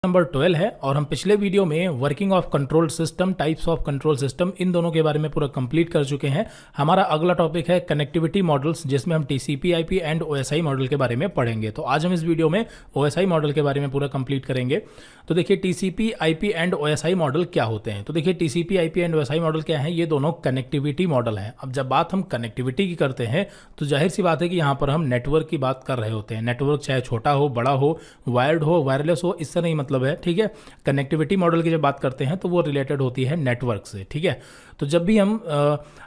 Number 12 है और हम पिछले वीडियो में working of control system, types of control system, इन दोनों के बारे में पूरा कंप्लीट कर चुके हैं। हमारा अगला टॉपिक है कनेक्टिविटी मॉडल्स, जिसमें हम TCP IP and OSI model के बारे में पढ़ेंगे। तो आज हम इस वीडियो में ओएसआई मॉडल के बारे में पूरा कंप्लीट करेंगे। तो देखिए TCP IP and OSI model क्या होते हैं। तो देखिए TCP IP and OSI model क्या है, ये दोनों कनेक्टिविटी मॉडल हैं। अब जब बात हम कनेक्टिविटी की करते हैं तो जाहिर सी बात है कि यहाँ पर हम नेटवर्क की बात कर रहे होते हैं। नेटवर्क चाहे छोटा हो, बड़ा हो, वायर्ड हो, वायरलेस हो, इससे नहीं मतलब है, ठीक है। कनेक्टिविटी मॉडल की जब बात करते हैं तो वो रिलेटेड होती है नेटवर्क से, ठीक है। तो जब भी हम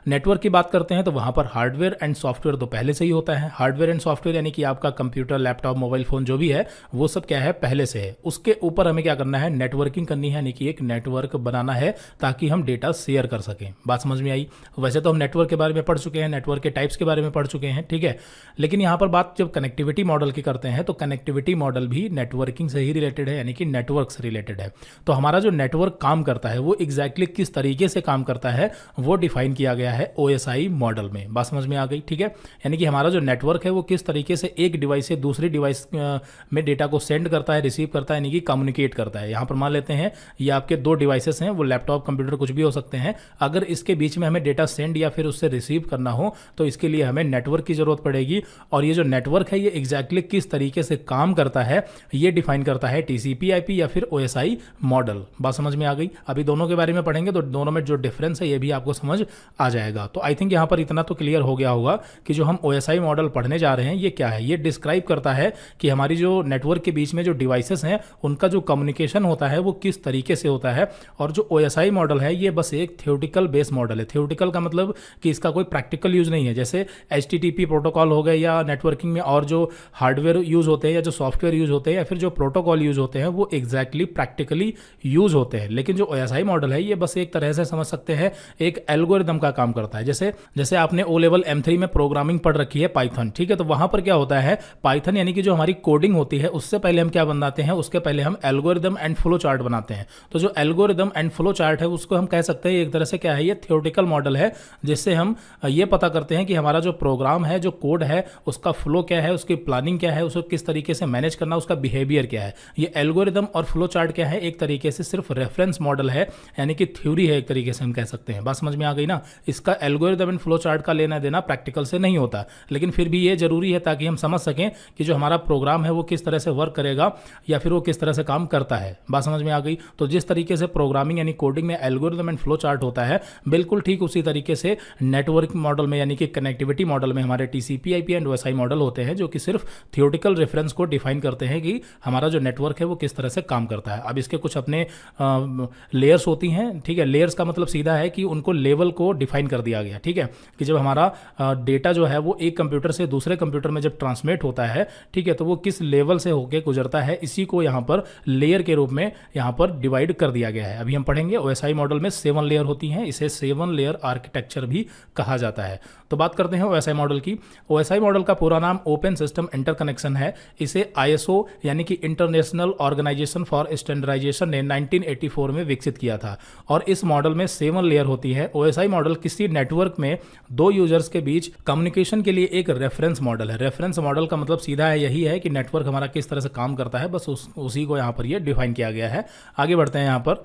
नेटवर्क की बात करते हैं तो वहाँ पर हार्डवेयर एंड सॉफ्टवेयर तो पहले से ही होता है। हार्डवेयर एंड सॉफ्टवेयर यानी कि आपका कंप्यूटर, लैपटॉप, मोबाइल फ़ोन जो भी है वो सब क्या है, पहले से है। उसके ऊपर हमें क्या करना है, नेटवर्किंग करनी है, यानी कि एक नेटवर्क बनाना है ताकि हम डेटा शेयर कर सकें। बात समझ में आई। वैसे तो हम नेटवर्क के बारे में पढ़ चुके हैं, नेटवर्क के टाइप्स के बारे में पढ़ चुके हैं, ठीक है। लेकिन यहाँ पर बात जब कनेक्टिविटी मॉडल की करते हैं तो कनेक्टिविटी मॉडल भी नेटवर्किंग से ही रिलेटेड है, यानी कि नेटवर्क से रिलेटेड है। तो हमारा जो नेटवर्क काम करता है वो एग्जैक्टली किस तरीके से काम करता है वो डिफाइन किया गया है ओएसआई मॉडल में। बात समझ में आ गई, ठीक है। यानी कि हमारा जो नेटवर्क है वो किस तरीके से एक डिवाइस से दूसरी डिवाइस में डेटा को सेंड करता है, रिसीव करता है, यानी कि कम्युनिकेट करता है। यहाँ पर मान लेते हैं ये आपके दो डिवाइसेस हैं, वो लैपटॉप, कंप्यूटर कुछ भी हो सकते हैं। अगर इसके बीच में हमें डेटा सेंड या फिर उससे रिसीव करना हो तो इसके लिए हमें नेटवर्क की जरूरत पड़ेगी। और ये जो नेटवर्क है ये एग्जैक्टली किस तरीके से काम करता है ये डिफाइन करता है टीसीपी आईपी या फिर ओएसआई मॉडल। बात समझ में आ गई। अभी दोनों के बारे में पढ़ेंगे तो दोनों में जो डिफरेंस है ये भी आपको समझ आ जाएगा। तो आई थिंक यहाँ पर इतना तो क्लियर हो गया होगा कि जो हम ओएसआई मॉडल पढ़ने जा रहे हैं ये क्या है। ये डिस्क्राइब करता है कि हमारी जो नेटवर्क के बीच में जो डिवाइसेस हैं उनका जो कम्युनिकेशन होता है वो किस तरीके से होता है। और जो ओएसआई मॉडल है ये बस एक थ्योरेटिकल बेस मॉडल है। थ्योरेटिकल का मतलब कि इसका कोई प्रैक्टिकल यूज नहीं है। जैसे एचटीटीपी प्रोटोकॉल हो गए या नेटवर्किंग में और जो हार्डवेयर यूज होते हैं या जो सॉफ्टवेयर यूज होते हैं या फिर जो प्रोटोकॉल यूज होते हैं वो एग्जैक्टली प्रैक्टिकली यूज होते हैं। लेकिन जो ओएसआई मॉडल है ये बस एक तरह से समझ सकते हैं एक एल्गोरिदम का काम करता है। जैसे आपने ओ लेवल M3 में प्रोग्रामिंग पढ़ रखी है, पाइथन, ठीक है। तो वहां पर क्या होता है, पाइथन यानी कि जो हमारी कोडिंग होती है उससे पहले हम क्या बनाते हैं, उसके पहले हम एल्गोरिदम एंड फ्लो चार्ट बनाते हैं। तो जो एल्गोरिदम एंड फ्लो चार्ट है उसको हम कह सकते हैं एक तरह से क्या है, ये थ्योरेटिकल मॉडल है जिससे हम ये पता करते हैं कि हमारा जो प्रोग्राम है, जो कोड है, उसका फ्लो क्या है, उसकी प्लानिंग क्या है, उसको किस तरीके से मैनेज करना, उसका बिहेवियर क्या है। ये एल्गोरिदम और फ्लो चार्ट क्या है, एक तरीके से सिर्फ रेफरेंस मॉडल है, यानी कि थ्योरी है एक तरीके से हम कह सकते हैं। बात समझ में आ गई ना। इसका एल्गोरिदम एंड फ्लो चार्ट का लेना देना प्रैक्टिकल से नहीं होता, लेकिन फिर भी ये जरूरी है ताकि हम समझ सकें कि जो हमारा प्रोग्राम है वो किस तरह से वर्क करेगा या फिर वो किस तरह से काम करता है। बात समझ में आ गई। तो जिस तरीके से प्रोग्रामिंग यानी कोडिंग में एल्गोरिदम एंड फ्लो चार्ट होता है, बिल्कुल ठीक उसी तरीके से नेटवर्क मॉडल में यानी कि कनेक्टिविटी मॉडल में हमारे TCP IP and OSI model होते हैं जो कि सिर्फ थियोरेटिकल रेफरेंस को डिफाइन करते हैं कि हमारा जो नेटवर्क है वो किस तरह से काम करता है। अब इसके कुछ अपने लेयर्स होती हैं, ठीक है। लेयर्स का मतलब सीधा है कि उनको लेवल को डिफाइन कर दिया गया, ठीक है। कि जब हमारा डेटा जो है वो एक कंप्यूटर से दूसरे कंप्यूटर में जब ट्रांसमिट होता है, ठीक है, तो वो किस लेवल से होके गुजरता है, इसी को यहाँ पर लेयर के रूप में यहाँ पर डिवाइड कर दिया गया है। अभी हम पढ़ेंगे ओएसआई मॉडल में 7 लेयर होती हैं, इसे 7 लेयर आर्किटेक्चर भी कहा जाता है। तो बात करते हैं ओएसआई मॉडल की। ओएसआई मॉडल का पूरा नाम ओपन सिस्टम इंटरकनेक्शन है। इसे आईएसओ यानी कि इंटरनेशनल ऑर्गेनाइजेशन फॉर स्टैंडर्डाइजेशन ने 1984 में विकसित किया था। और इस मॉडल में 7 लेयर होती है। ओएसआई मॉडल किसी नेटवर्क में दो यूजर्स के बीच कम्युनिकेशन के लिए एक रेफरेंस मॉडल है। रेफरेंस मॉडल का मतलब सीधा है यही है कि नेटवर्क हमारा किस तरह से काम करता है, बस उसी को यहाँ पर ये डिफाइन किया गया है। आगे बढ़ते हैं। यहाँ पर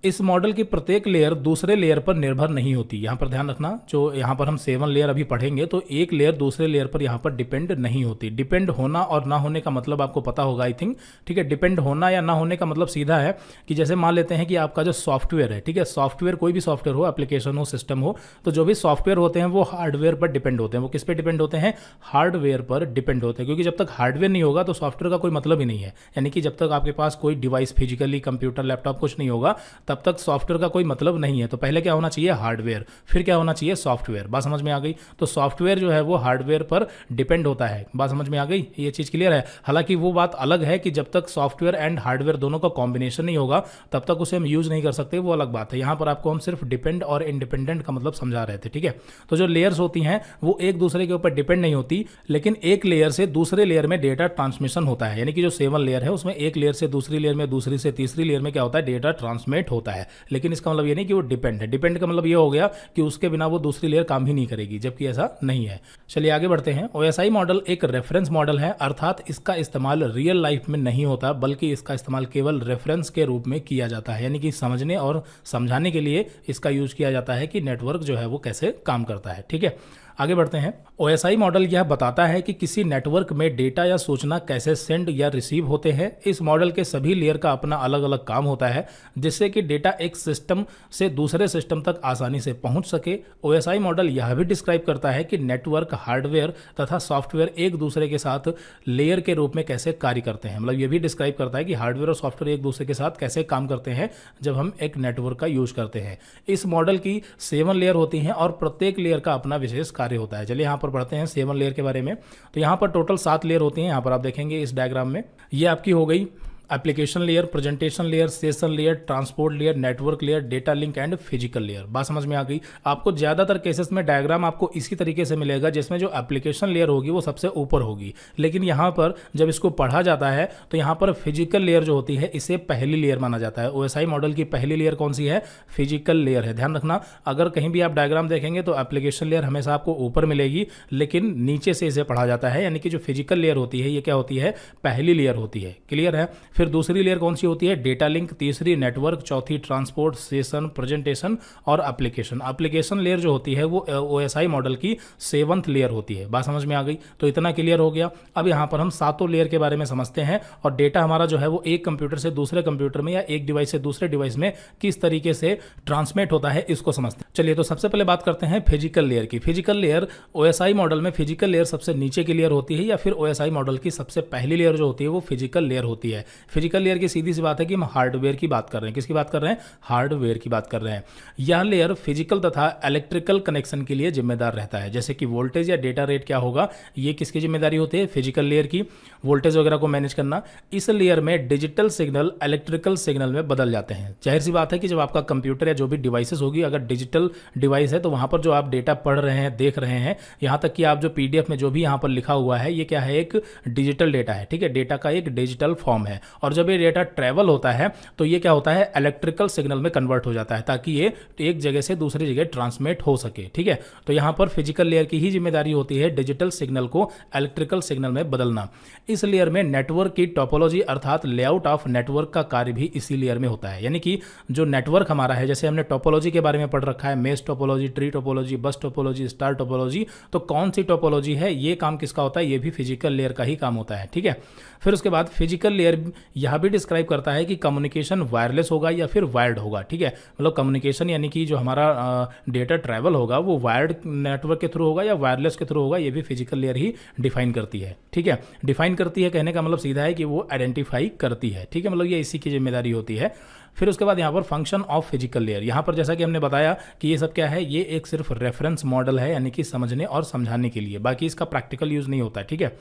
इस मॉडल की प्रत्येक लेयर दूसरे लेयर पर निर्भर नहीं होती। यहाँ पर ध्यान रखना, जो यहाँ पर हम 7 लेयर अभी पढ़ेंगे तो एक लेयर दूसरे लेयर पर यहाँ पर डिपेंड नहीं होती। डिपेंड होना और ना होने का मतलब आपको पता होगा आई थिंक, ठीक है। डिपेंड होना या ना होने का मतलब सीधा है कि जैसे मान लेते हैं कि आपका जो सॉफ्टवेयर है, ठीक है, सॉफ्टवेयर कोई भी सॉफ्टवेयर हो, एप्लीकेशन हो, सिस्टम हो, तो जो भी सॉफ्टवेयर होते हैं वो हार्डवेयर पर डिपेंड होते हैं। वो किस पे डिपेंड होते हैं, हार्डवेयर पर डिपेंड होते हैं। क्योंकि जब तक हार्डवेयर नहीं होगा तो सॉफ्टवेयर का कोई मतलब ही नहीं है। यानी कि जब तक आपके पास कोई डिवाइस फिजिकली कंप्यूटर, लैपटॉप कुछ नहीं होगा तब तक सॉफ्टवेयर का कोई मतलब नहीं है। तो पहले क्या होना चाहिए, हार्डवेयर, फिर क्या होना चाहिए, सॉफ्टवेयर। बात समझ में आ गई। तो सॉफ्टवेयर जो है वो हार्डवेयर पर डिपेंड होता है। बात समझ में आ गई, ये चीज क्लियर है। हालांकि वो बात अलग है कि जब तक सॉफ्टवेयर एंड हार्डवेयर दोनों का कॉम्बिनेशन नहीं होगा तब तक उसे हम यूज नहीं कर सकते, वो अलग बात है। यहां पर आपको हम सिर्फ डिपेंड और इंडिपेंडेंट का मतलब समझा रहे थे, ठीक है। तो जो लेयर्स होती हैं वो एक दूसरे के ऊपर डिपेंड नहीं होती, लेकिन एक लेयर से दूसरे लेयर में डेटा ट्रांसमिशन होता है। यानी कि जो 7 लेयर है उसमें एक लेयर से दूसरी लेयर में, दूसरी से तीसरी लेयर में क्या होता है, डेटा ट्रांसमिट होता है। होता है, लेकिन इसका मतलब ये नहीं कि वो डिपेंड है। डिपेंड का मतलब ये हो गया कि उसके बिना वो दूसरी लेयर काम ही नहीं करेगी, जबकि ऐसा नहीं है। चलिए आगे बढ़ते हैं। OSI मॉडल एक रेफरेंस मॉडल है, अर्थात इसका इस्तेमाल रियल लाइफ में नहीं होता, बल्कि इसका इस्तेमाल केवल रेफरेंस के रूप में किया जाता है, यानी कि समझने और समझाने के लिए इसका यूज किया जाता है कि नेटवर्क जो है वो कैसे काम करता है। ठीक है, आगे बढ़ते हैं। OSI मॉडल यह बताता है कि किसी नेटवर्क में डेटा या सूचना कैसे सेंड या रिसीव होते हैं। इस मॉडल के सभी लेयर का अपना अलग अलग काम होता है, जिससे कि डेटा एक सिस्टम से दूसरे सिस्टम तक आसानी से पहुंच सके। OSI मॉडल यह भी डिस्क्राइब करता है कि नेटवर्क हार्डवेयर तथा सॉफ्टवेयर एक दूसरे के साथ लेयर के रूप में कैसे कार्य करते हैं। मतलब ये भी डिस्क्राइब करता है कि हार्डवेयर और सॉफ्टवेयर एक दूसरे के साथ कैसे काम करते हैं जब हम एक नेटवर्क का यूज करते हैं। इस मॉडल की 7 लेयर होती हैं और प्रत्येक लेयर का अपना विशेष कार्य होता है। चलिए यहाँ पर पढ़ते हैं 7 लेयर के बारे में। तो यहाँ पर टोटल 7 लेयर होती हैं, यहाँ पर आप देखेंगे इस डायग्राम में। ये आपकी हो गई application layer, presentation layer, session layer, transport layer, network layer, data link and physical layer. बात समझ में आ गई। आपको ज़्यादातर केसेस में डायग्राम आपको इसी तरीके से मिलेगा, जिसमें जो एप्लीकेशन लेयर होगी वो सबसे ऊपर होगी, लेकिन यहाँ पर जब इसको पढ़ा जाता है तो यहाँ पर फिजिकल लेयर जो होती है इसे पहली लेयर माना जाता है। OSI मॉडल की पहली लेयर कौन सी है? फिजिकल लेयर है। ध्यान रखना, अगर कहीं भी आप डायग्राम देखेंगे तो एप्लीकेशन लेयर हमेशा आपको ऊपर मिलेगी, लेकिन नीचे से इसे पढ़ा जाता है, यानी कि जो फिजिकल लेयर होती है ये क्या होती है? पहली लेयर होती है। क्लियर है? फिर दूसरी लेयर कौन सी होती है? डेटा लिंक, तीसरी नेटवर्क, चौथी ट्रांसपोर्ट, सेशन, प्रेजेंटेशन और एप्लीकेशन। एप्लीकेशन लेयर जो होती है वो OSI मॉडल की 7th लेयर होती है। बात समझ में आ गई? तो इतना क्लियर हो गया। अब यहाँ पर हम 7 लेयर के बारे में समझते हैं और डेटा हमारा जो है वो एक कंप्यूटर से दूसरे कंप्यूटर में या एक डिवाइस से दूसरे डिवाइस में किस तरीके से ट्रांसमिट होता है इसको समझते हैं। चलिए तो सबसे पहले बात करते हैं फिजिकल लेयर की। फिजिकल लेयर OSI मॉडल में फिजिकल लेयर सबसे नीचे की लेयर होती है, या फिर OSI मॉडल की सबसे पहली लेयर जो होती है वो फिजिकल लेयर होती है। फिजिकल लेयर की सीधी सी बात है कि हम हार्डवेयर की बात कर रहे हैं। किसकी बात कर रहे हैं? हार्डवेयर की बात कर रहे हैं। यह लेयर फिजिकल तथा इलेक्ट्रिकल कनेक्शन के लिए जिम्मेदार रहता है, जैसे कि वोल्टेज या डेटा रेट क्या होगा, ये किसकी जिम्मेदारी होती है? फिजिकल लेयर की, वोल्टेज वगैरह को मैनेज करना। इस लेयर में डिजिटल सिग्नल इलेक्ट्रिकल सिग्नल में बदल जाते हैं। जाहिर सी बात है कि जब आपका कंप्यूटर या जो भी डिवाइसेस होगी, अगर डिजिटल डिवाइस है तो वहां पर जो आप डेटा पढ़ रहे हैं, देख रहे हैं, यहां तक कि आप जो PDF में जो भी यहां पर लिखा हुआ है ये क्या है? एक डिजिटल डेटा है। ठीक है, डेटा का एक डिजिटल फॉर्म है, और जब ये डेटा ट्रैवल होता है तो ये क्या होता है? इलेक्ट्रिकल सिग्नल में कन्वर्ट हो जाता है, ताकि ये एक जगह से दूसरी जगह ट्रांसमिट हो सके। ठीक है, तो यहां पर फिजिकल लेयर की ही जिम्मेदारी होती है डिजिटल सिग्नल को इलेक्ट्रिकल सिग्नल में बदलना। इस लेयर में नेटवर्क की टोपोलॉजी अर्थात लेआउट ऑफ नेटवर्क का कार्य भी इसी लेयर में होता है। यानी कि जो नेटवर्क हमारा है, जैसे हमने टोपोलॉजी के बारे में पढ़ रखा है, मेश टोपोलॉजी, ट्री टोपोलॉजी, बस टोपोलॉजी, स्टार टोपोलॉजी, तो कौन सी टोपोलॉजी है, ये काम किसका होता है? ये भी फिजिकल लेयर का ही काम होता है। ठीक है, फिर उसके बाद फिजिकल लेयर यह भी डिस्क्राइब करता है कि कम्युनिकेशन वायरलेस होगा या फिर वायर्ड होगा। ठीक है, मतलब कम्युनिकेशन यानी कि जो हमारा डेटा ट्रैवल होगा वो वायर्ड नेटवर्क के थ्रू होगा या वायरलेस के थ्रू होगा, ये भी फिजिकल लेयर ही डिफाइन करती है। ठीक है, डिफाइन करती है कहने का मतलब सीधा है कि वो आइडेंटिफाई करती है। ठीक है, मतलब ये इसी की जिम्मेदारी होती है। फिर उसके बाद यहाँ पर फंक्शन ऑफ फिजिकल लेयर, यहाँ पर जैसा कि हमने बताया कि ये सब क्या है, ये एक सिर्फ रेफरेंस मॉडल है, यानी कि समझने और समझाने के लिए, बाकी इसका प्रैक्टिकल यूज नहीं होता है। ठीक है,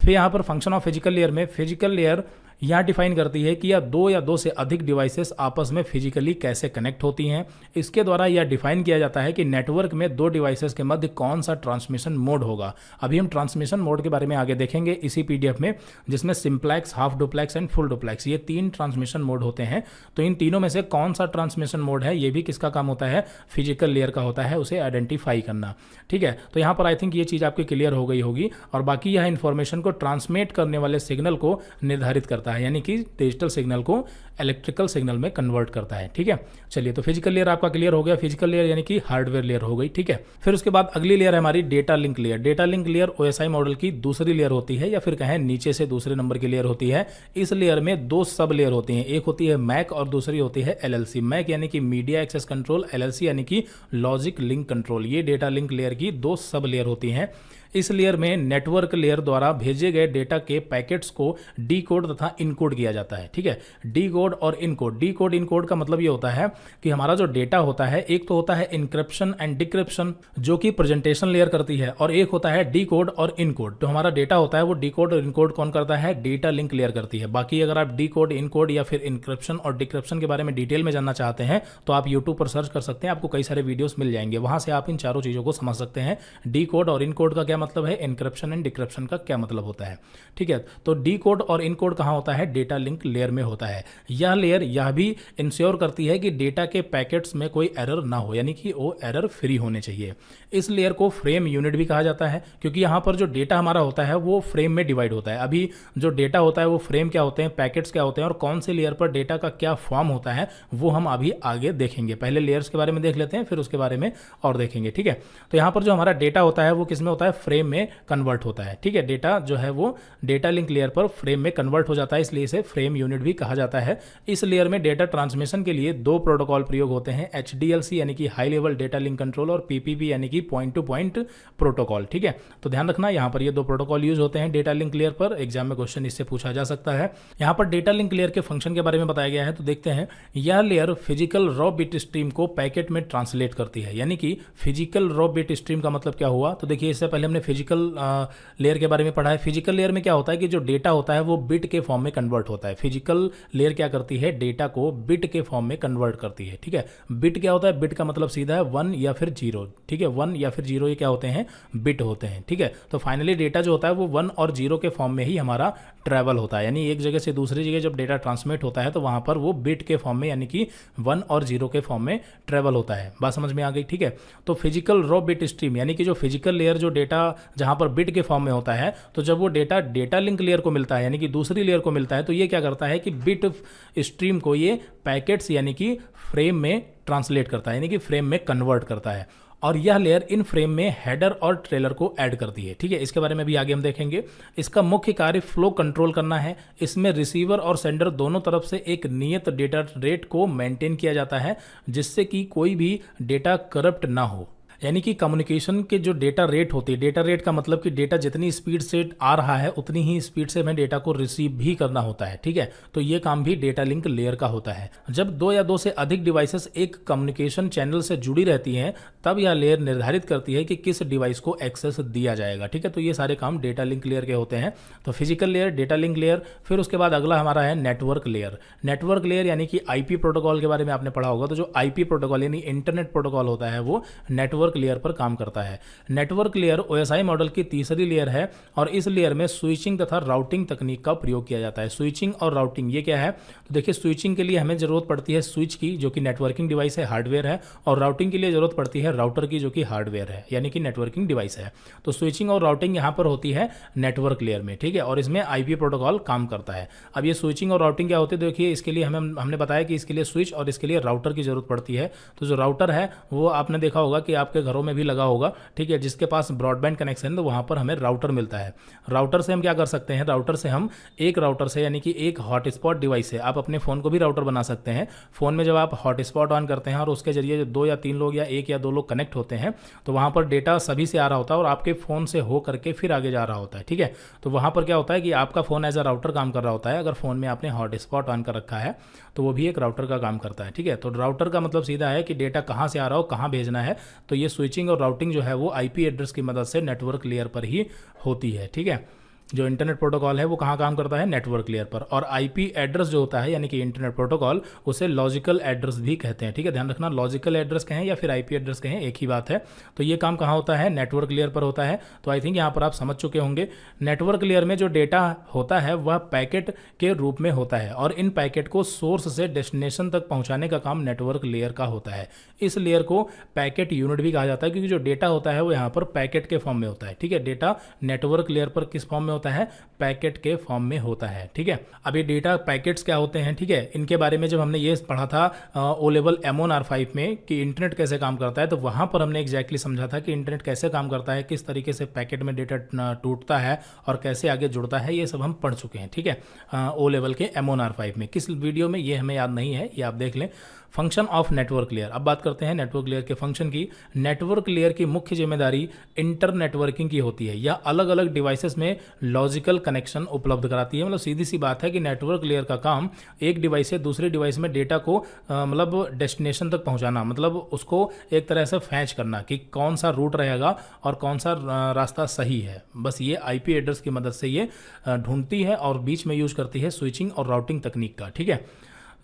फिर यहाँ पर फंक्शन ऑफ फिजिकल लेयर में फिजिकल लेयर यहाँ डिफाइन करती है कि यह दो या दो से अधिक डिवाइसेस आपस में फिजिकली कैसे कनेक्ट होती हैं। इसके द्वारा यह डिफाइन किया जाता है कि नेटवर्क में दो डिवाइसेस के मध्य कौन सा ट्रांसमिशन मोड होगा। अभी हम ट्रांसमिशन मोड के बारे में आगे देखेंगे इसी PDF में, जिसमें simplex, half duplex and full duplex, ये 3 ट्रांसमिशन मोड होते हैं। तो इन तीनों में से कौन सा ट्रांसमिशन मोड है, ये भी किसका काम होता है? फिजिकल लेयर का होता है, उसे आइडेंटिफाई करना। ठीक है, तो यहाँ पर आई थिंक ये चीज़ आपकी क्लियर हो गई होगी। और बाकी यह इंफॉर्मेशन को ट्रांसमिट करने वाले सिग्नल को निर्धारित करता है, यानी कि डिजिटल सिग्नल को इलेक्ट्रिकल सिग्नल में कन्वर्ट करता है। ठीक है, चलिए तो फिजिकल लेयर आपका क्लियर हो गया। फिजिकल लेयर यानी कि हार्डवेयर लेयर हो गई। ठीक है, फिर उसके बाद अगली लेयर है हमारी data link layer. Data link layer OSI model की दूसरी लेयर होती है, या फिर कहें नीचे से दूसरे नंबर की लेयर होती है। इस लेयर में 2 सब लेयर होती हैं, एक होती है मैक और दूसरी होती है LLC। मैक यानी कि मीडिया एक्सेस कंट्रोल, LLC यानी कि लॉजिक लिंक कंट्रोल। ये डेटा लिंक लेयर की 2 सब लेयर होती हैं। इस लेयर में नेटवर्क लेयर द्वारा भेजे गए डेटा के पैकेट्स को डीकोड तथा इनकोड किया जाता है। ठीक है, डीकोड और इनकोड। डीकोड इनकोड का मतलब ये होता है कि हमारा जो डेटा होता है, एक तो होता है इंक्रिप्शन एंड डिक्रिप्शन जो कि प्रेजेंटेशन लेयर करती है, और एक होता है डीकोड और इनकोड। तो हमारा डेटा होता है वो डीकोड और इनकोड कौन करता है? डेटा लिंक लेयर करती है। बाकी अगर आप डीकोड, इनकोड या फिर इंक्रिप्शन और डिक्रिप्शन के बारे में डिटेल में जानना चाहते हैं तो आप यूट्यूब पर सर्च कर सकते हैं, आपको कई सारे वीडियोस मिल जाएंगे, वहां से आप इन चारों चीजों को समझ सकते हैं। डीकोड और इनकोड का क्या मतलब है, एनक्रिप्शन एंड डिक्रिप्शन का क्या मतलब होता है। ठीक है, तो डी कोड और इन कोड कहाँ होता है, डेटा लिंक लेयर में होता है। यह लेयर यह भी इंश्योर करती है कि डेटा के पैकेट्स में कोई एरर ना हो, यानी कि वो एरर फ्री होने चाहिए। इस लेयर को फ्रेम यूनिट भी कहा जाता है, क्योंकि यहाँ पर जो डेटा हमारा होता है वो फ्रेम में डिवाइड होता है। अभी जो डेटा होता है वो फ्रेम क्या होते हैं, पैकेट्स क्या होते हैं, और कौन से लेयर पर डेटा का क्या फॉर्म होता है वो हम अभी आगे देखेंगे। पहले लेयर्स के बारे में देख लेते हैं, फिर उसके बारे में और देखेंगे। ठीक है, तो यहाँ पर जो हमारा डेटा होता है वो किस में होता है, फ्रेम में कन्वर्ट होता है। ठीक है, डेटा जो है वो डेटा लिंक लेयर पर फ्रेम में कन्वर्ट हो जाता है, इसलिए इसे फ्रेम यूनिट भी कहा जाता है। इस लेयर में डेटा ट्रांसमिशन के लिए दो प्रोटोकॉल प्रयोग होते हैं, HDLC यानी कि high level data link control, और PPP यानी कि पॉइंट टू पॉइंट प्रोटोकॉल। ठीक है, तो ध्यान रखना यहाँ पर ये दो प्रोटोकॉल यूज होते हैं डेटा लिंक लेयर पर। एग्जाम में क्वेश्चन इससे पूछा जा सकता है। यहाँ पर डेटा लिंक लेयर के फंक्शन के बारे में बताया गया है, तो देखते हैं। यह layer physical raw bit stream को पैकेट में ट्रांसलेट करती है, यानी कि फिजिकल रॉ बिट स्ट्रीम का मतलब क्या हुआ, तो देखिए इससे पहले हमने फिजिकल लेयर के बारे में पढ़ा है। फिजिकल लेयर में क्या होता है कि जो डेटा होता है वो बिट के फॉर्म में कन्वर्ट होता है। फिजिकल लेयर क्या करती है, डेटा को बिट के फॉर्म में कन्वर्ट करती है। ठीक है, बिट क्या होता है, बिट का मतलब सीधा है 1 या फिर 0। ठीक है, 1 या फिर 0 ये क्या होते हैं, बिट होते हैं। ठीक है, तो फाइनली डेटा जो होता है वो 1 और 0 के फॉर्म में ही हमारा ट्रैवल होता है, यानी एक जगह से दूसरी जगह जब डेटा ट्रांसमिट होता है तो वहां पर वो बिट के फॉर्म में यानी कि 1 और 0 के फॉर्म में ट्रैवल होता है। बात समझ में आ गई। ठीक है, तो फिजिकल रॉ बिट स्ट्रीम यानी कि जो फिजिकल लेयर जो डेटा जहां पर बिट के फॉर्म में होता है, तो जब वो डेटा डेटा लिंक लेयर को मिलता है यानी कि दूसरी लेयर को मिलता है, तो ये क्या करता है कि बिट स्ट्रीम को ये पैकेट्स यानी कि फ्रेम में ट्रांसलेट करता है, यानी कि फ्रेम में कन्वर्ट करता है, और यह लेयर इन फ्रेम में हेडर और ट्रेलर को ऐड करती है। ठीक है, इसके बारे में भी आगे हम देखेंगे। इसका मुख्य कार्य फ्लो कंट्रोल करना है। इसमें रिसीवर और सेंडर दोनों तरफ से एक नियत डेटा रेट को मेंटेन किया जाता है, जिससे कि कोई भी डेटा करप्ट ना हो। यानी कि कम्युनिकेशन के जो डेटा रेट होती है, डेटा रेट का मतलब कि डेटा जितनी स्पीड से आ रहा है उतनी ही स्पीड से हमें डेटा को रिसीव भी करना होता है। ठीक है, तो ये काम भी डेटा लिंक लेयर का होता है। जब दो या दो से अधिक डिवाइसेस एक कम्युनिकेशन चैनल से जुड़ी रहती हैं, तब यह लेयर निर्धारित करती है कि किस डिवाइस को एक्सेस दिया जाएगा। ठीक है, तो ये सारे काम डेटा लिंक लेयर के होते हैं। तो physical layer, data link layer, फिर उसके बाद अगला हमारा है नेटवर्क लेयर। नेटवर्क लेयर यानी कि IP प्रोटोकॉल के बारे में आपने पढ़ा होगा। तो जो IP प्रोटोकॉल यानी इंटरनेट प्रोटोकॉल होता है वो नेटवर्क लेयर पर काम करता है। नेटवर्क लेयर OSI मॉडल की तीसरी लेयर है, और इस लेयर में स्विचिंग तथा राउटिंग तकनीक का प्रयोग किया जाता है। स्विचिंग और राउटिंग ये क्या है, तो देखिए स्विचिंग के लिए हमें जरूरत पड़ती है स्विच की, जो कि नेटवर्किंग डिवाइस है, हार्डवेयर है, और राउटिंग के लिए जरूरत पड़ती है राउटर की, जो कि हार्डवेयर है, यानी कि नेटवर्किंग डिवाइस है। तो स्विचिंग और राउटिंग यहाँ पर होती है नेटवर्क लेयर में। ठीक है, और इसमें IP प्रोटोकॉल काम करता है। अब ये स्विचिंग और राउटिंग क्या होती है, देखिए इसके लिए हमने बताया कि इसके लिए स्विच और इसके लिए राउटर की जरूरत पड़ती है। तो जो राउटर है वो आपने देखा होगा कि आपके घरों में भी लगा होगा। ठीक है, जिसके पास ब्रॉडबैंड कनेक्शन है वहां पर हमें राउटर मिलता है। राउटर से हम क्या कर सकते हैं, राउटर से हम एक राउटर से यानी कि एक हॉटस्पॉट डिवाइस से आप अपने फोन को भी राउटर बना सकते हैं। फोन में जब आप हॉटस्पॉट ऑन करते हैं और उसके जरिए 2 या 3 लोग या 1 या 2 लोग कनेक्ट होते हैं, तो वहां पर डेटा सभी से आ रहा होता है और आपके फोन से हो करके फिर आगे जा रहा होता है। ठीक है, तो वहां पर क्या होता है कि आपका फोन एज अ राउटर काम कर रहा होता है। अगर फोन में आपने हॉटस्पॉट ऑन कर रखा है तो वो भी एक राउटर का काम करता है। ठीक है, तो राउटर का मतलब सीधा है कि डेटा कहाँ से आ रहा हो, कहाँ भेजना है। तो ये स्विचिंग और राउटिंग जो है वो IP एड्रेस की मदद से नेटवर्क लेयर पर ही होती है। ठीक है, जो इंटरनेट प्रोटोकॉल है वो कहाँ काम करता है, नेटवर्क लेयर पर। और IP एड्रेस जो होता है यानी कि इंटरनेट प्रोटोकॉल, उसे लॉजिकल एड्रेस भी कहते हैं। ठीक है, ध्यान रखना, लॉजिकल एड्रेस कहें या फिर IP एड्रेस कहें एक ही बात है। तो ये काम कहाँ होता है, नेटवर्क लेयर पर होता है। तो आई थिंक यहाँ पर आप समझ चुके होंगे। नेटवर्क लेयर में जो डेटा होता है वह पैकेट के रूप में होता है, और इन पैकेट को सोर्स से डेस्टिनेशन तक पहुँचाने का काम नेटवर्क लेयर का होता है। इस लेयर को पैकेट यूनिट भी कहा जाता है, क्योंकि जो डेटा होता है वो यहाँ पर पैकेट के फॉर्म में होता है। ठीक है, डेटा नेटवर्क लेयर पर किस फॉर्म में होता है, पैकेट के फॉर्म में होता है। ठीक है, अब ये डेटा पैकेट्स क्या होते हैं, ठीक है, इनके बारे में जब हमने ये पढ़ा था O लेवल M1R5 में कि इंटरनेट कैसे काम करता है, तो वहां पर हमने एग्जैक्टली समझा था कि इंटरनेट कैसे काम करता है, किस तरीके से पैकेट में डेटा टूटता है और कैसे आगे जुड़ता है, ये सब हम पढ़ चुके हैं। ठीक है, O लेवल के M1R5 में। किस वीडियो में ये हमें याद नहीं है, ये आप देख लें। Function of network layer. अब बात करते हैं नेटवर्क लेयर के फंक्शन की। नेटवर्क लेयर की मुख्य जिम्मेदारी इंटर नेटवर्किंग की होती है। यह अलग अलग डिवाइसेस में लॉजिकल कनेक्शन उपलब्ध कराती है। मतलब सीधी सी बात है कि नेटवर्क लेयर का काम एक डिवाइस से दूसरे डिवाइस में डेटा को मतलब डेस्टिनेशन तक पहुंचाना, मतलब उसको एक तरह से फैच करना कि कौन सा रूट रहेगा और कौन सा रास्ता सही है। बस ये IP एड्रेस की मदद से ये ढूंढती है और बीच में यूज करती है स्विचिंग और राउटिंग तकनीक का। ठीक है,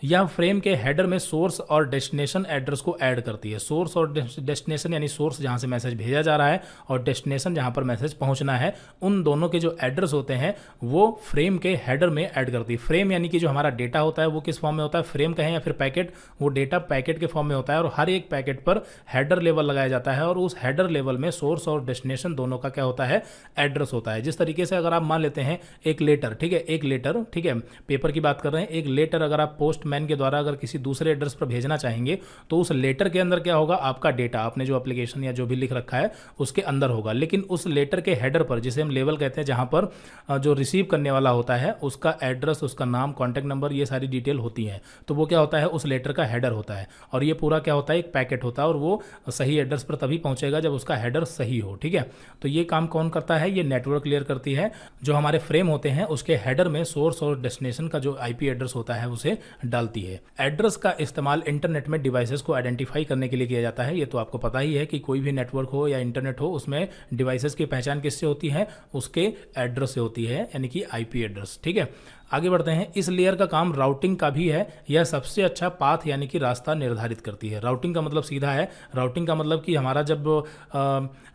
यह फ्रेम के हेडर में सोर्स और डेस्टिनेशन एड्रेस को ऐड करती है। सोर्स और डेस्टिनेशन यानी सोर्स जहां से मैसेज भेजा जा रहा है और डेस्टिनेशन जहां पर मैसेज पहुंचना है, उन दोनों के जो एड्रेस होते हैं वो फ्रेम के हेडर में ऐड करती है। फ्रेम यानी कि जो हमारा डेटा होता है वो किस फॉर्म में होता है, फ्रेम कहें या फिर पैकेट, वो डेटा पैकेट के फॉर्म में होता है और हर एक पैकेट पर हेडर लेवल लगाया जाता है और उस हेडर लेवल में सोर्स और डेस्टिनेशन दोनों का क्या होता है, एड्रेस होता है। जिस तरीके से अगर आप मान लेते हैं एक लेटर, ठीक है, एक लेटर, ठीक है, पेपर की बात कर रहे हैं, एक लेटर अगर आप पोस्टमैन के द्वारा अगर किसी दूसरे एड्रेस पर भेजना चाहेंगे तो उस लेटर के अंदर क्या होगा, आपका डेटा, आपने जो एप्लीकेशन या जो भी लिख रखा है उसके अंदर होगा। लेकिन उस लेटर के हेडर पर, जिसे हम लेवल कहते हैं, जहां पर जो रिसीव करने वाला होता है उसका एड्रेस, उसका नाम, कॉन्टैक्ट नंबर, ये सारी डिटेल होती है, तो वो क्या होता है, उस लेटर का हेडर होता है। और ये पूरा क्या होता है, एक पैकेट होता है और वो सही एड्रेस पर तभी पहुंचेगा जब उसका हेडर सही हो। ठीक है, तो ये काम कौन करता है, ये नेटवर्क लेयर करती है। जो हमारे फ्रेम होते हैं उसके हेडर में सोर्स और डेस्टिनेशन का जो आईपी एड्रेस होता है उसे डालती है। एड्रेस का इस्तेमाल इंटरनेट में डिवाइसेस को आइडेंटिफाई करने के लिए किया जाता है। ये तो आपको पता ही है कि कोई भी नेटवर्क हो या इंटरनेट हो, उसमें डिवाइसेस की पहचान किससे होती है, उसके एड्रेस से होती है, यानी कि आईपी एड्रेस। ठीक है, आगे बढ़ते हैं। इस लेयर का काम राउटिंग का भी है। यह सबसे अच्छा पाथ यानी कि रास्ता निर्धारित करती है। राउटिंग का मतलब सीधा है, राउटिंग का मतलब कि हमारा जब